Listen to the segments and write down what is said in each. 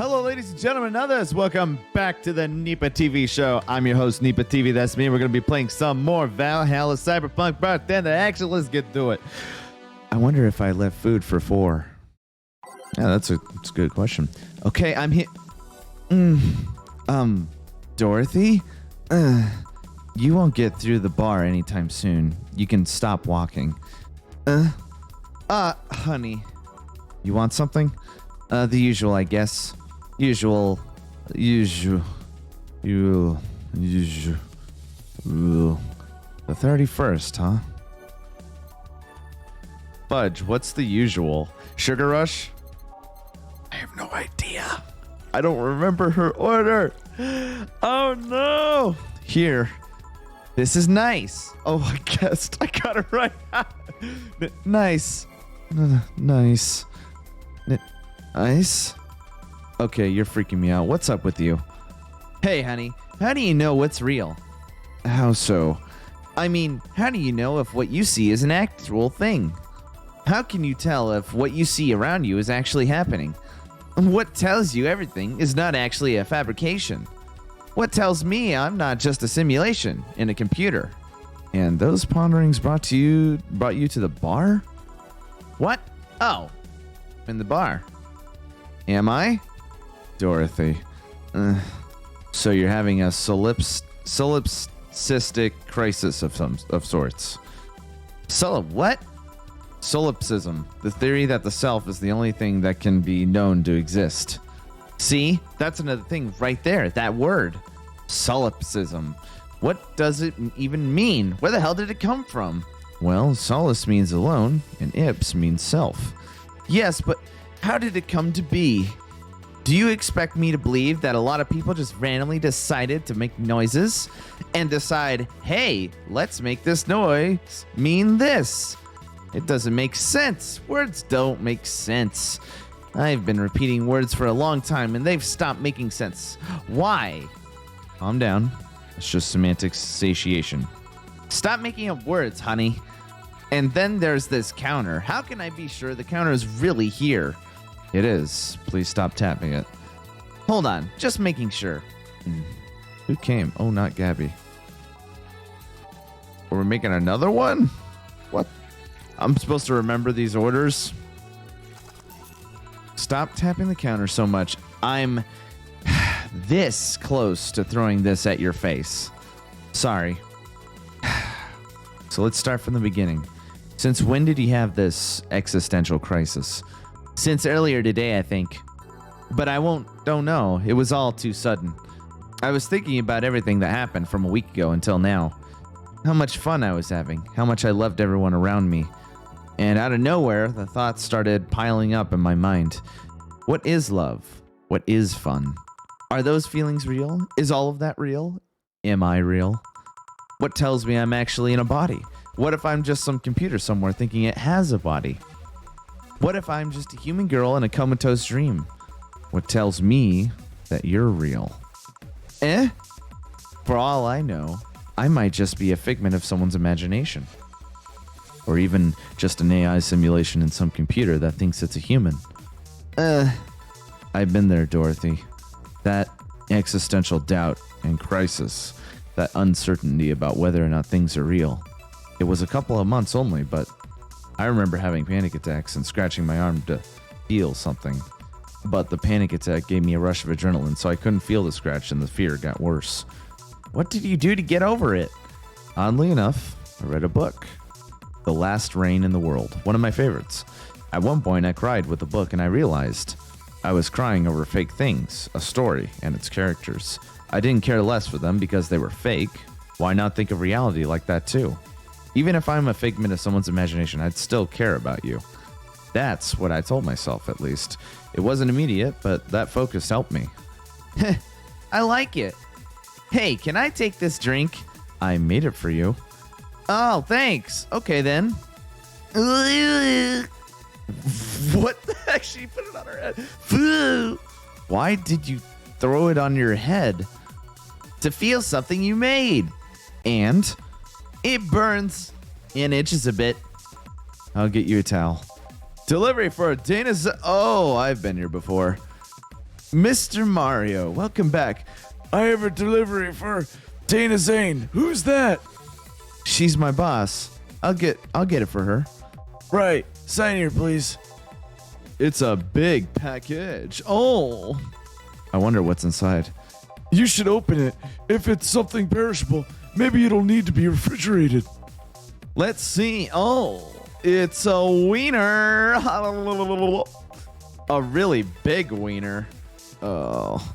Hello, ladies and gentlemen, and others. Welcome back to the Nipa TV show. I'm your host, Nipa TV. That's me. We're going to be playing some more Valhalla Cyberpunk Bartender. Actually, let's get to it. I wonder if I left food for 4. Yeah, that's a good question. Okay, I'm here. Dorothy? You won't get through the bar anytime soon. You can stop walking. Honey. You want something? The usual, I guess. Usual. The 31st, huh? Fudge, what's the usual? Sugar Rush? I have no idea. I don't remember her order. Oh no! Here. This is nice. Oh, I guessed. I got it right. Nice. Nice. Nice? Okay, you're freaking me out. What's up with you? Hey, honey. How do you know what's real? How so? I mean, how do you know if what you see is an actual thing? How can you tell if what you see around you is actually happening? What tells you everything is not actually a fabrication? What tells me I'm not just a simulation in a computer? And those ponderings brought you to the bar? What? Oh, in the bar. Am I? Dorothy. So you're having a solipsistic crisis of sorts. What? Solipsism, the theory that the self is the only thing that can be known to exist. See? That's another thing right there, that word. Solipsism. What does it even mean? Where the hell did it come from? Well, solace means alone, and ips means self. Yes, but how did it come to be? Do you expect me to believe that a lot of people just randomly decided to make noises and decide, hey, let's make this noise mean this? It doesn't make sense. Words don't make sense. I've been repeating words for a long time and they've stopped making sense. Why? Calm down. It's just semantic satiation. Stop making up words, honey. And then there's this counter. How can I be sure the counter is really here? It is. Please stop tapping it. Hold on. Just making sure. Who came? Oh, not Gabby. We're making another one? What? I'm supposed to remember these orders? Stop tapping the counter so much. I'm this close to throwing this at your face. Sorry. So let's start from the beginning. Since when did he have this existential crisis? Since earlier today, I think. But don't know. It was all too sudden. I was thinking about everything that happened from a week ago until now. How much fun I was having. How much I loved everyone around me. And out of nowhere, the thoughts started piling up in my mind. What is love? What is fun? Are those feelings real? Is all of that real? Am I real? What tells me I'm actually in a body? What if I'm just some computer somewhere thinking it has a body? What if I'm just a human girl in a comatose dream? What tells me that you're real? For all I know, I might just be a figment of someone's imagination. Or even just an AI simulation in some computer that thinks it's a human. I've been there, Dorothy. That existential doubt and crisis, that uncertainty about whether or not things are real. It was a couple of months only, but I remember having panic attacks and scratching my arm to feel something. But the panic attack gave me a rush of adrenaline, so I couldn't feel the scratch and the fear got worse. What did you do to get over it? Oddly enough, I read a book. The Last Rain in the World, one of my favorites. At one point, I cried with the book and I realized I was crying over fake things, a story, and its characters. I didn't care less for them because they were fake. Why not think of reality like that too? Even if I'm a figment of someone's imagination, I'd still care about you. That's what I told myself, at least. It wasn't immediate, but that focus helped me. I like it. Hey, can I take this drink? I made it for you. Oh, thanks. Okay, then. What the heck? She put it on her head. Why did you throw it on your head? To feel something you made. And it burns and itches a bit. I'll get you a towel. Delivery for Dana's. Oh, I've been here before. Mr. Mario, welcome back. I have a delivery for Dana Zane. Who's that? She's my boss. I'll get it for her. Right. Sign here, please. It's a big package. Oh. I wonder what's inside. You should open it. If it's something perishable, maybe it'll need to be refrigerated. Let's see. Oh, it's a wiener. A really big wiener. Oh.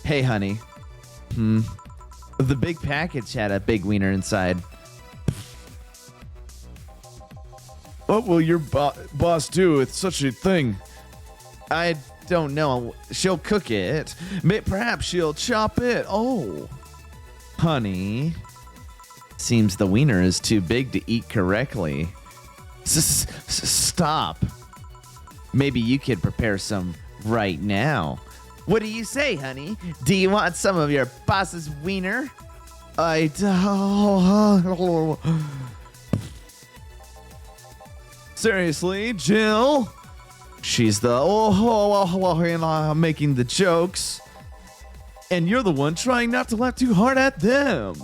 Hey, honey. The big package had a big wiener inside. What will your boss do with such a thing? I don't know. She'll cook it. Perhaps she'll chop it. Oh, honey. Seems the wiener is too big to eat correctly. Stop. Maybe you could prepare some right now. What do you say, honey? Do you want some of your boss's wiener? I don't. Seriously, Jill? She's the making the jokes. And you're the one trying not to laugh too hard at them.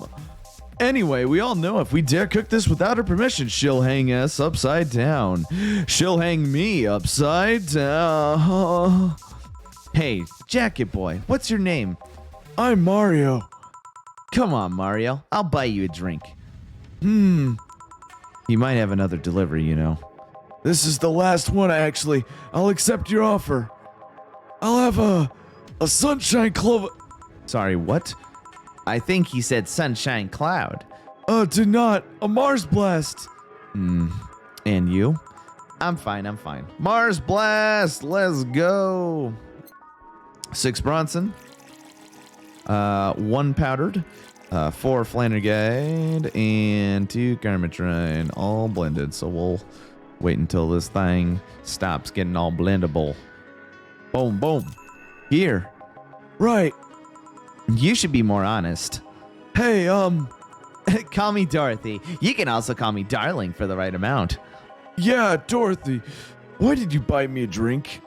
Anyway, we all know if we dare cook this without her permission, she'll hang us upside down. She'll hang me upside down. Hey, Jacket Boy, what's your name? I'm Mario. Come on, Mario. I'll buy you a drink. You might have another delivery, you know. This is the last one, actually. I'll accept your offer. I'll have a sunshine clover. Sorry, what? I think he said sunshine cloud. Did not. A Mars blast. And you? I'm fine. Mars blast, let's go. 6 Bronson. 1 powdered. 4 Flanagade. And 2 Garmatrine. All blended, so we'll wait until this thing stops getting all blendable. Boom, boom. Here. Right. You should be more honest. Hey, Call me Dorothy. You can also call me Darling for the right amount. Yeah, Dorothy. Why did you buy me a drink?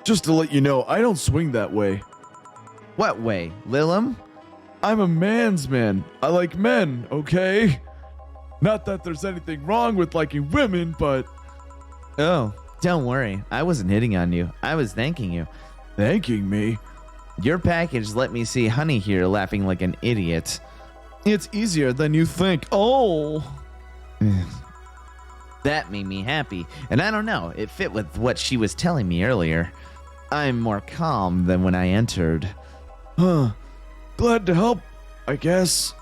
Just to let you know, I don't swing that way. What way, Lilum? I'm a man's man. I like men, okay? Not that there's anything wrong with liking women, but... Oh, don't worry. I wasn't hitting on you. I was thanking you. Thanking me? Your package let me see Honey here laughing like an idiot. It's easier than you think. Oh. That made me happy. And I don't know, it fit with what she was telling me earlier. I'm more calm than when I entered. Huh. Glad to help, I guess.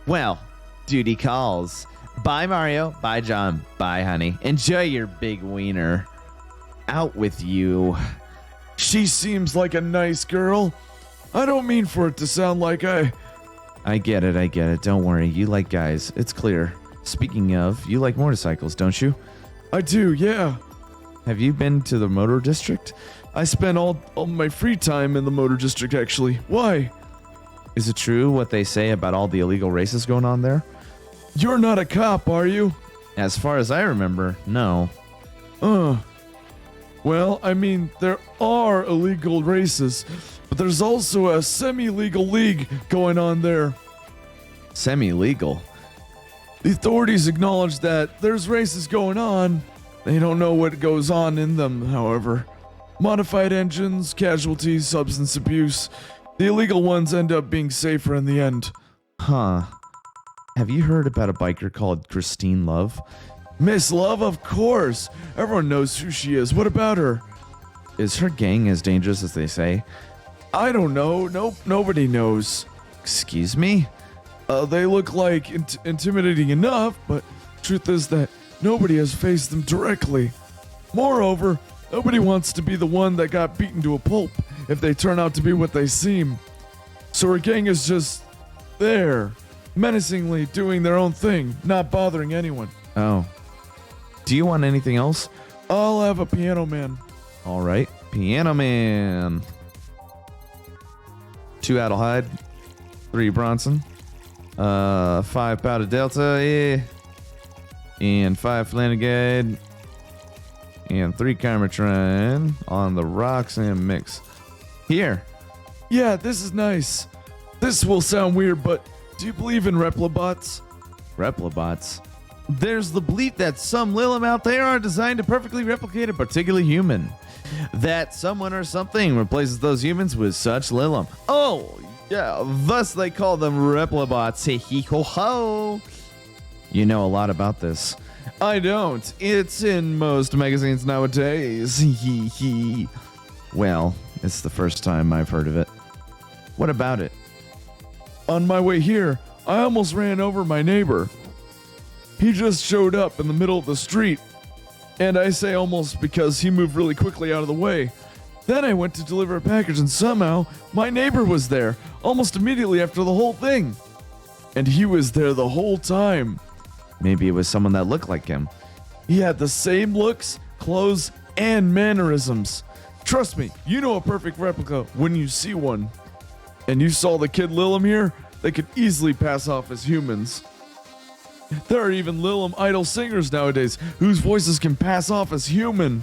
Well, duty calls. Bye, Mario. Bye, John. Bye, honey. Enjoy your big wiener. Out with you. She seems like a nice girl. I don't mean for it to sound like I get it. Don't worry. You like guys. It's clear. Speaking of, you like motorcycles, don't you? I do, yeah. Have you been to the motor district? I spend all my free time in the motor district, actually. Why? Is it true what they say about all the illegal races going on there? You're not a cop, are you? As far as I remember, no. Well, I mean, there are illegal races, but there's also a semi-legal league going on there. Semi-legal? The authorities acknowledge that there's races going on. They don't know what goes on in them, however. Modified engines, casualties, substance abuse. The illegal ones end up being safer in the end. Huh. Have you heard about a biker called Christine Love? Miss Love, of course. Everyone knows who she is. What about her? Is her gang as dangerous as they say? I don't know. Nope, nobody knows. Excuse me? They look like intimidating enough, but truth is that nobody has faced them directly. Moreover, nobody wants to be the one that got beaten to a pulp if they turn out to be what they seem. So her gang is just there, menacingly doing their own thing, not bothering anyone. Oh. Do you want anything else? I'll have a piano man. All right. Piano man. 2 Adelhyde. 3 Bronson. 5 Powder Delta. Yeah. And 5 Flanagade. and 3 Karmatron on the rocks and mix. Here. Yeah, this is nice. This will sound weird, but do you believe in replibots? Replibots. There's the belief that some Lilim out there are designed to perfectly replicate a particular human. That someone or something replaces those humans with such Lilim. Oh, yeah, thus they call them replibots. Hey, hee ho ho. You know a lot about this. I don't. It's in most magazines nowadays. Hee hee. Well, it's the first time I've heard of it. What about it? On my way here, I almost ran over my neighbor. He just showed up in the middle of the street. And I say almost because he moved really quickly out of the way. Then I went to deliver a package and somehow my neighbor was there almost immediately after the whole thing. And he was there the whole time. Maybe it was someone that looked like him. He had the same looks, clothes, and mannerisms. Trust me, you know a perfect replica when you see one. And you saw the kid Lilim here? They could easily pass off as humans. There are even Lilim idol singers nowadays whose voices can pass off as human.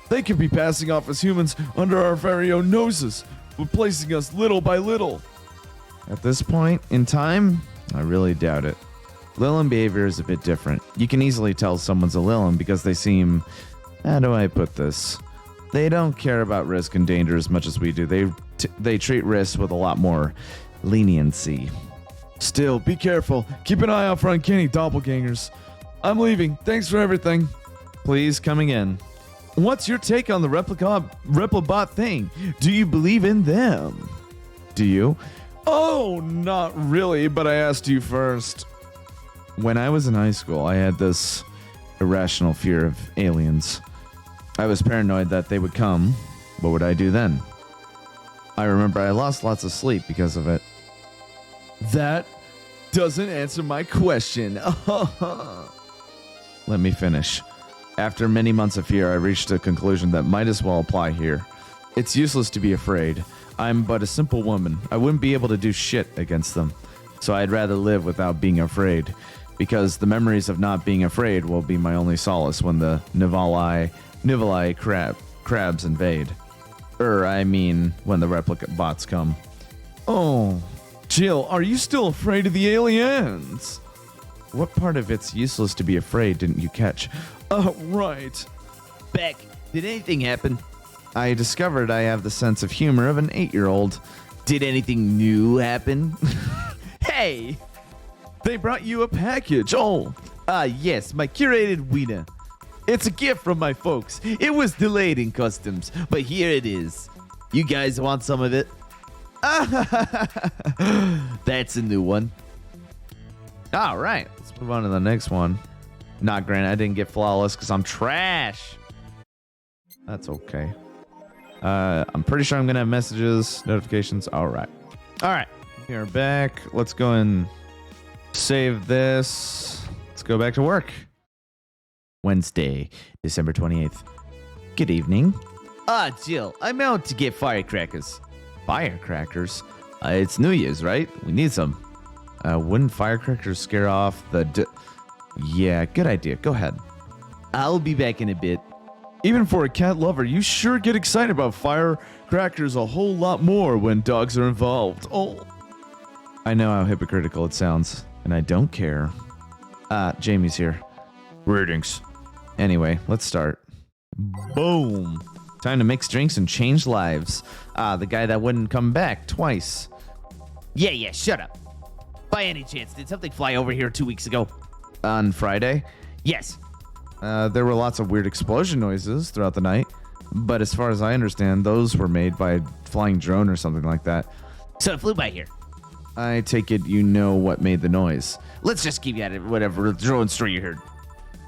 They could be passing off as humans under our very own noses, replacing us little by little. At this point in time, I really doubt it. Lilim behavior is a bit different. You can easily tell someone's a Lilim because they seem... How do I put this? They don't care about risk and danger as much as we do. They treat risk with a lot more leniency. Still, be careful. Keep an eye out for uncanny doppelgangers. I'm leaving. Thanks for everything. Please, coming in. What's your take on the Replibot thing? Do you believe in them? Do you? Oh, not really, but I asked you first. When I was in high school, I had this irrational fear of aliens. I was paranoid that they would come. What would I do then? I remember I lost lots of sleep because of it. That doesn't answer my question. Let me finish. After many months of fear, I reached a conclusion that might as well apply here. It's useless to be afraid. I'm but a simple woman. I wouldn't be able to do shit against them. So I'd rather live without being afraid. Because the memories of not being afraid will be my only solace when the Nivali crabs invade. When the replica bots come. Oh, Jill, are you still afraid of the aliens? What part of it's useless to be afraid didn't you catch? Right. Beck, did anything happen? I discovered I have the sense of humor of an 8-year-old. Did anything new happen? Hey! They brought you a package. Oh. Yes, my curated wiener. It's a gift from my folks. It was delayed in customs, but here it is. You guys want some of it? That's a new one. All right, let's move on to the next one. Not granted, I didn't get flawless because I'm trash. That's okay. I'm pretty sure I'm going to have messages, notifications. All right. We're back. Let's go and save this. Let's go back to work. Wednesday, December 28th. Good evening. Jill, I'm out to get firecrackers. Firecrackers? It's New Year's, right? We need some. Wouldn't firecrackers scare off the... Yeah, good idea. Go ahead. I'll be back in a bit. Even for a cat lover, you sure get excited about firecrackers a whole lot more when dogs are involved. Oh. I know how hypocritical it sounds, and I don't care. Jamie's here. Greetings. Anyway, let's start. Boom. Time to mix drinks and change lives. The guy that wouldn't come back twice. Yeah, shut up. By any chance, did something fly over here 2 weeks ago? On Friday? Yes. There were lots of weird explosion noises throughout the night, but as far as I understand, those were made by a flying drone or something like that. So it flew by here. I take it you know what made the noise. Let's just keep at it, whatever drone story you heard.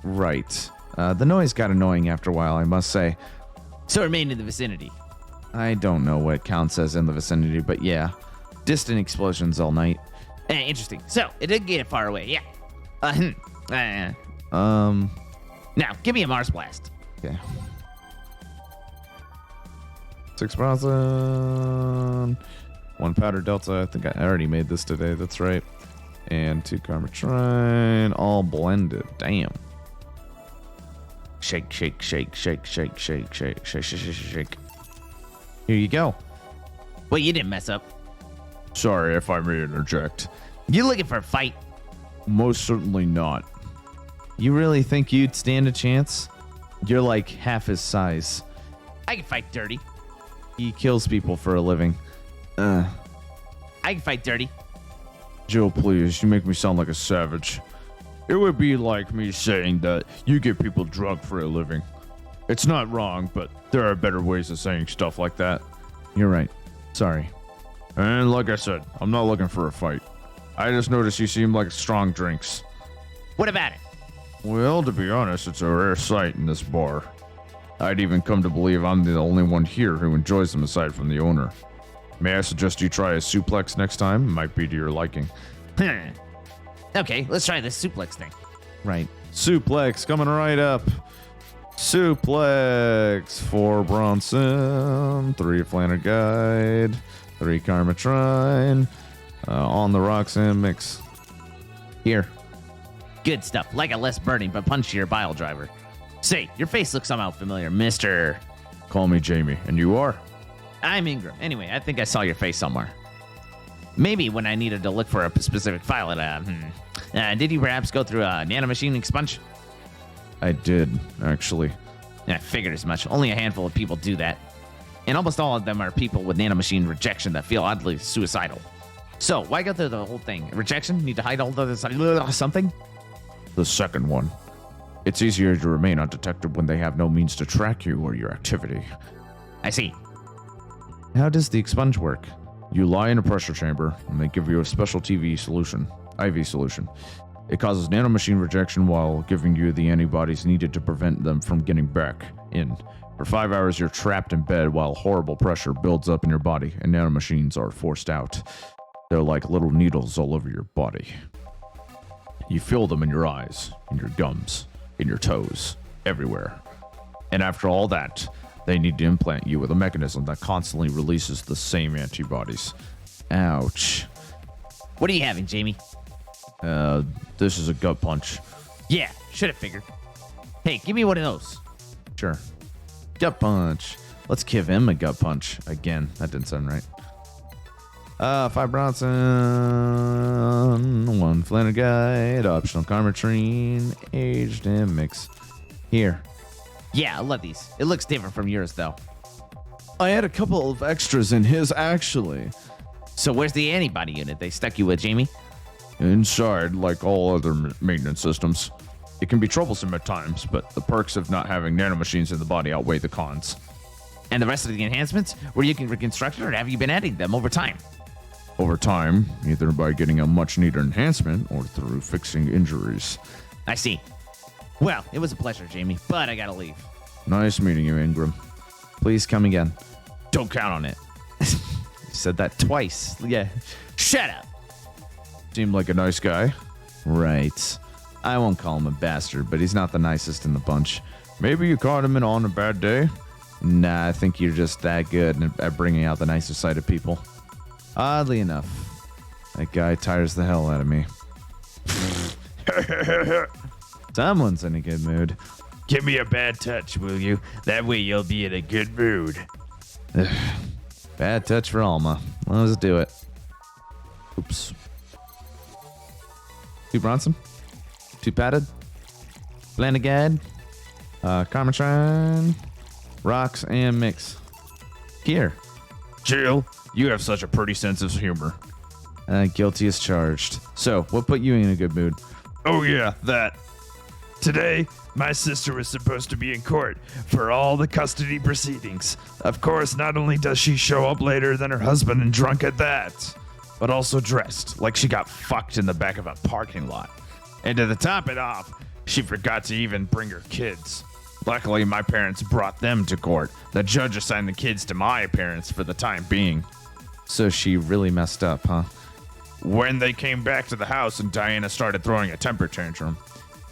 Right. The noise got annoying after a while, I must say. So remain in the vicinity. I don't know what counts as in the vicinity, but yeah. Distant explosions all night. Interesting. So, it didn't get far away, yeah. Now, give me a Mars Blast. Okay. 6,000. 1 powder delta. I think I already made this today. That's right. And 2 Karmatron. All blended. Damn. Shake, shake, shake, shake, shake, shake, shake, shake, shake, shake, shake. Here you go. Well, you didn't mess up. Sorry if I may interject. You looking for a fight? Most certainly not. You really think you'd stand a chance? You're like half his size. I can fight dirty. He kills people for a living. I can fight dirty. Jill, please, you make me sound like a savage. It would be like me saying that you get people drunk for a living. It's not wrong, but there are better ways of saying stuff like that. You're right. Sorry. And like I said, I'm not looking for a fight. I just noticed you seem like strong drinks. What about it? Well, to be honest, it's a rare sight in this bar. I'd even come to believe I'm the only one here who enjoys them aside from the owner. May I suggest you try a suplex next time? Might be to your liking. Okay, let's try this suplex thing. Right. Suplex coming right up. Suplex. 4 Bronson. 3 Flanner Guide. 3 Karmatrine. On the rocks and mix. Here. Good stuff. Like a less burning but punchier bile driver. Say, your face looks somehow familiar, Mr. Call me Jamie. And you are? I'm Ingram. Anyway, I think I saw your face somewhere. Maybe when I needed to look for a specific file did you perhaps go through a nanomachine expunge? I did, actually. I figured as much. Only a handful of people do that. And almost all of them are people with nanomachine rejection that feel oddly suicidal. So, why go through the whole thing? Rejection? Need to hide all the something? The second one. It's easier to remain undetected when they have no means to track you or your activity. I see. How does the expunge work? You lie in a pressure chamber, and they give you a special IV solution. It causes nanomachine rejection while giving you the antibodies needed to prevent them from getting back in. For 5 hours, you're trapped in bed while horrible pressure builds up in your body, and nanomachines are forced out. They're like little needles all over your body. You feel them in your eyes, in your gums, in your toes, everywhere. And after all that, they need to implant you with a mechanism that constantly releases the same antibodies. Ouch. What are you having, Jamie? This is a gut punch. Yeah, should have figured. Hey, give me one of those. Sure. Gut punch. Let's give him a gut punch. Again, that didn't sound right. 5 Bronson, 1 Flanner Guide, optional Karmatrine, aged and mix. Here. Yeah, I love these. It looks different from yours, though. I had a couple of extras in his, actually. So where's the antibody unit they stuck you with, Jamie? Inside, like all other maintenance systems. It can be troublesome at times, but the perks of not having nanomachines in the body outweigh the cons. And the rest of the enhancements? Were you reconstructed, or have you been adding them over time? Over time, either by getting a much-needed enhancement or through fixing injuries. I see. Well, it was a pleasure, Jamie, but I gotta leave. Nice meeting you, Ingram. Please come again. Don't count on it. You said that twice. Yeah. Shut up. Seemed like a nice guy. Right. I won't call him a bastard, but he's not the nicest in the bunch. Maybe you caught him in on a bad day? Nah, I think you're just that good at bringing out the nicer side of people. Oddly enough, that guy tires the hell out of me. Someone's in a good mood. Give me a bad touch, will you? That way you'll be in a good mood. Bad touch for Alma. Let's do it. Oops. 2 Bronson. 2 padded. Blandagad. Karmatron. Rocks and mix. Here. Jill, you have such a pretty sense of humor. Guilty as charged. So, what put you in a good mood? Oh yeah, that. Today, my sister was supposed to be in court for all the custody proceedings. Of course, not only does she show up later than her husband and drunk at that, but also dressed like she got fucked in the back of a parking lot. And to top it off, she forgot to even bring her kids. Luckily, my parents brought them to court. The judge assigned the kids to my parents for the time being. So she really messed up, huh? When they came back to the house and Diana started throwing a temper tantrum,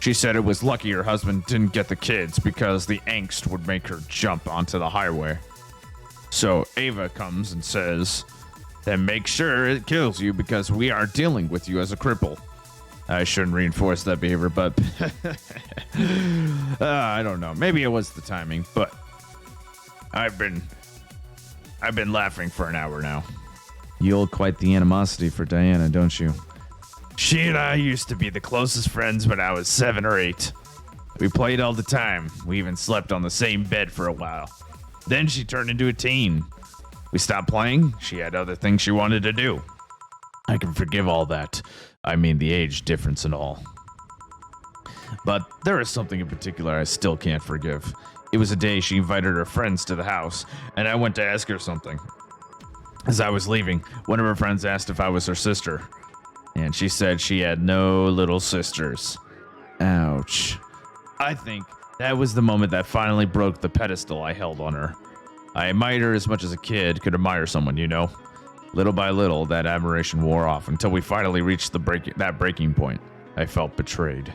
she said it was lucky her husband didn't get the kids because the angst would make her jump onto the highway. So Ava comes and says, then make sure it kills you because we are dealing with you as a cripple. I shouldn't reinforce that behavior, but I don't know. Maybe it was the timing, but I've been laughing for an hour now. You hold quite the animosity for Diana, don't you? She and I used to be the closest friends when I was 7 or 8. We played all the time. We even slept on the same bed for a while. Then she turned into a teen. We stopped playing. She had other things she wanted to do. I can forgive all that. I mean, the age difference and all. But there is something in particular I still can't forgive. It was a day she invited her friends to the house, and I went to ask her something. As I was leaving, one of her friends asked if I was her sister, and she said she had no little sisters. Ouch. I think that was the moment that finally broke the pedestal I held on her. I admired her as much as a kid could admire someone, you know? Little by little, that admiration wore off until we finally reached that breaking point. I felt betrayed.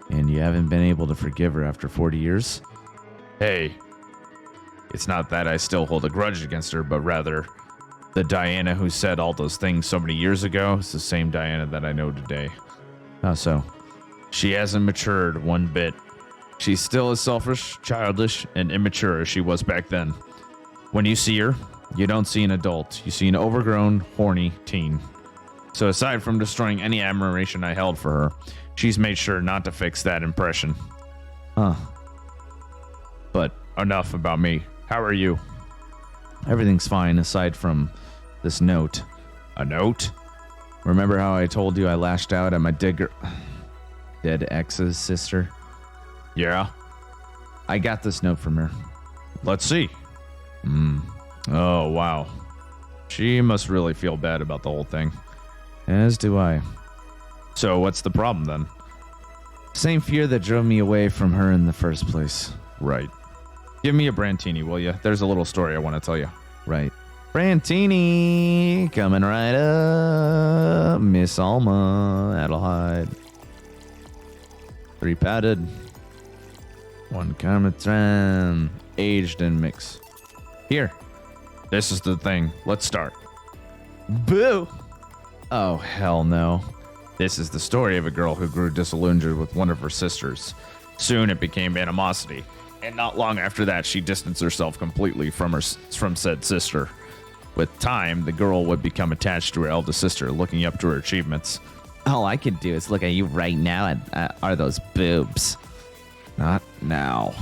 And you haven't been able to forgive her after 40 years? Hey, it's not that I still hold a grudge against her, but rather the Diana who said all those things so many years ago is the same Diana that I know today. How so? She hasn't matured one bit. She's still as selfish, childish, and immature as she was back then. When you see her, you don't see an adult. You see an overgrown, horny teen. So aside from destroying any admiration I held for her, she's made sure not to fix that impression. Huh. But enough about me. How are you? Everything's fine aside from this note. A note? Remember how I told you I lashed out at my dead ex's sister? Yeah? I got this note from her. Let's see. Oh, wow. She must really feel bad about the whole thing. As do I. So what's the problem then? Same fear that drove me away from her in the first place. Right. Give me a Brantini, will you? There's a little story I want to tell you. Right. Brantini, coming right up. Miss Alma, Adelheid. 3 padded. 1 Carmatran. Aged and mix. Here. This is the thing. Let's start. Boo! Oh, hell no. This is the story of a girl who grew disillusioned with one of her sisters. Soon it became animosity, and not long after that, she distanced herself completely from said sister. With time, the girl would become attached to her eldest sister, looking up to her achievements. All I can do is look at you right now and are those boobs. Not now.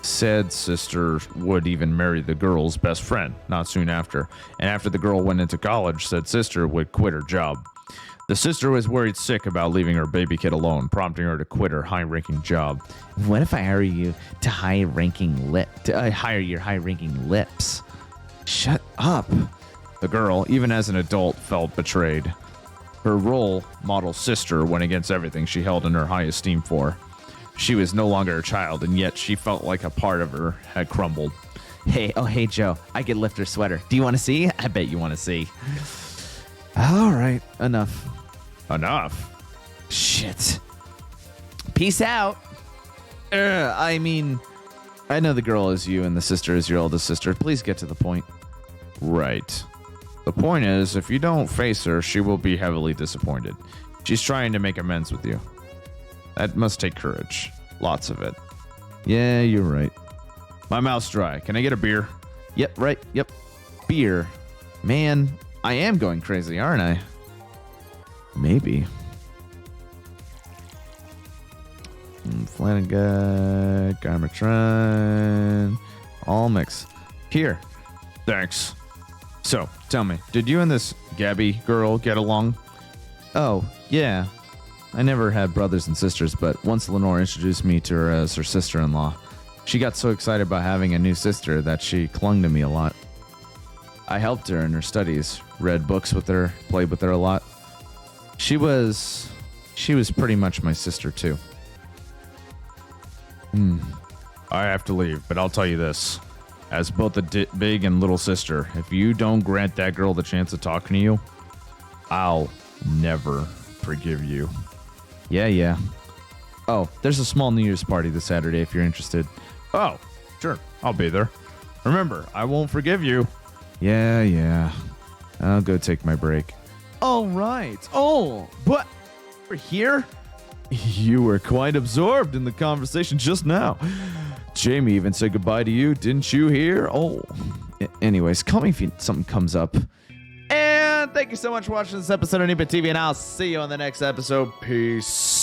Said sister would even marry the girl's best friend, not soon after. And after the girl went into college, said sister would quit her job. The sister was worried sick about leaving her baby kid alone, prompting her to quit her high-ranking job. What if I hire you to hire your high-ranking lips? Shut up. The girl, even as an adult, felt betrayed. Her role model sister went against everything she held in her high esteem for. She was no longer a child, and yet she felt like a part of her had crumbled. Hey Joe, I could lift her sweater. Do you want to see? I bet you want to see. All right, enough. Enough? Shit. Peace out. I mean, I know the girl is you and the sister is your oldest sister. Please get to the point. Right. The point is, if you don't face her, she will be heavily disappointed. She's trying to make amends with you. That must take courage. Lots of it. Yeah, you're right. My mouth's dry. Can I get a beer? Yep, right. Yep. Beer. Man, I am going crazy, aren't I? Maybe. Flanagan, Garmatron, all mix. Here. Thanks. So, tell me, did you and this Gabby girl get along? Oh, yeah. I never had brothers and sisters, but once Lenore introduced me to her as her sister-in-law, she got so excited about having a new sister that she clung to me a lot. I helped her in her studies, read books with her, played with her a lot. She was pretty much my sister too. I have to leave, but I'll tell you this. As both a big and little sister, if you don't grant that girl the chance of talking to you, I'll never forgive you. Yeah. Oh, there's a small New Year's party this Saturday if you're interested. Oh, sure. I'll be there. Remember, I won't forgive you. Yeah. I'll go take my break. All right. Oh, but We're here? You were quite absorbed in the conversation just now. Jamie even said goodbye to you, didn't you hear? Oh. Anyways, call me if something comes up. And thank you so much for watching this episode of Nipa TV, and I'll see you on the next episode. Peace.